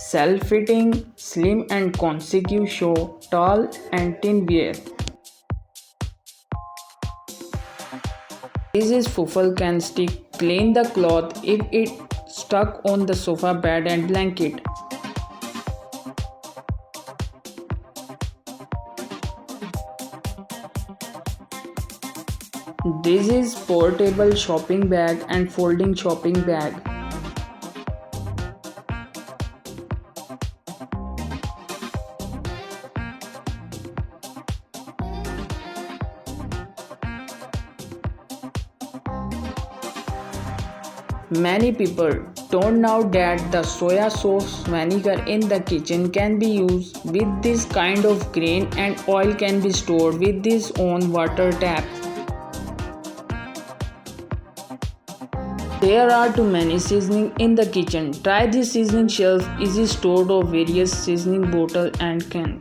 self-fitting, slim and consecutive show, tall and thin wear. This fuffle can stick clean the cloth if it stuck on the sofa bed and blanket. This is portable shopping bag and folding shopping bag. Many people don't know that the soya sauce vinegar in the kitchen can be used with this kind of grain, and oil can be stored with this on water tap. There are too many seasoning in the kitchen. Try this seasoning shelf, easy stored of various seasoning bottle and can.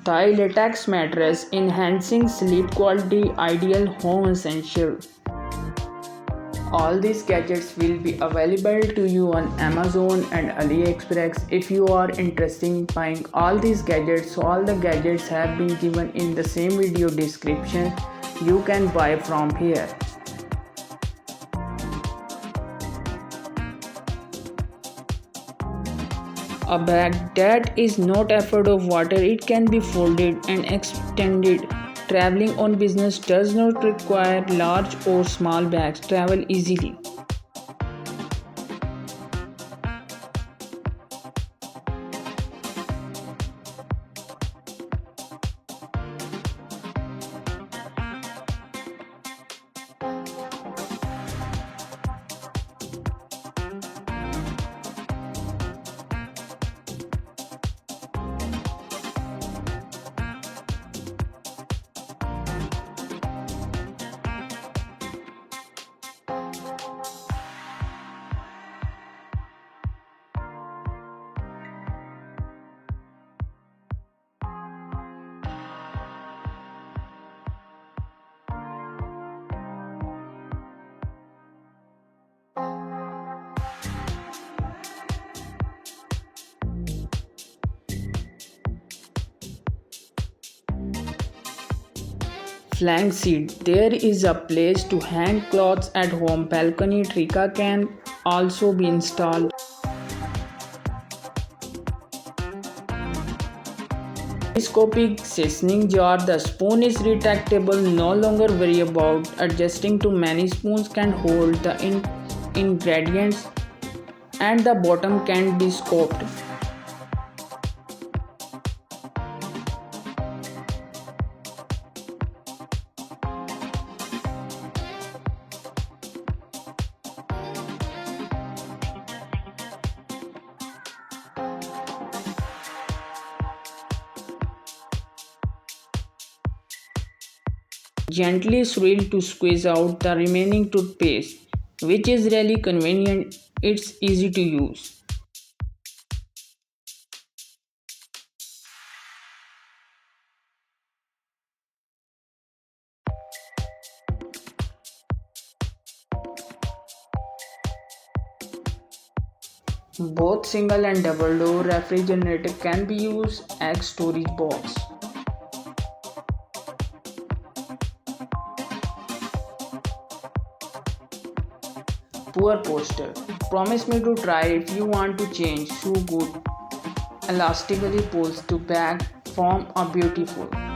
Thai latex mattress enhancing sleep quality, ideal home essential. All these gadgets will be available to you on Amazon and AliExpress. If you are interested in buying all these gadgets, all the gadgets have been given in the same video description. You can buy from here. A bag that is not afraid of water, it can be folded and extended. Traveling on business does not require large or small bags. Travel easily. Flank seat. There is a place to hang clothes at home. Balcony trica can also be installed. Telescopic seasoning jar. The spoon is retractable. No longer worry about adjusting too many. Spoons can hold the ingredients and the bottom can be scooped. Gently swirl to squeeze out the remaining toothpaste, which is really convenient. It's easy to use. Both single and double door refrigerator can be used as storage box. Poor posture. Promise me to try if you want to change. So good. Elastically pulls to bag form a beautiful.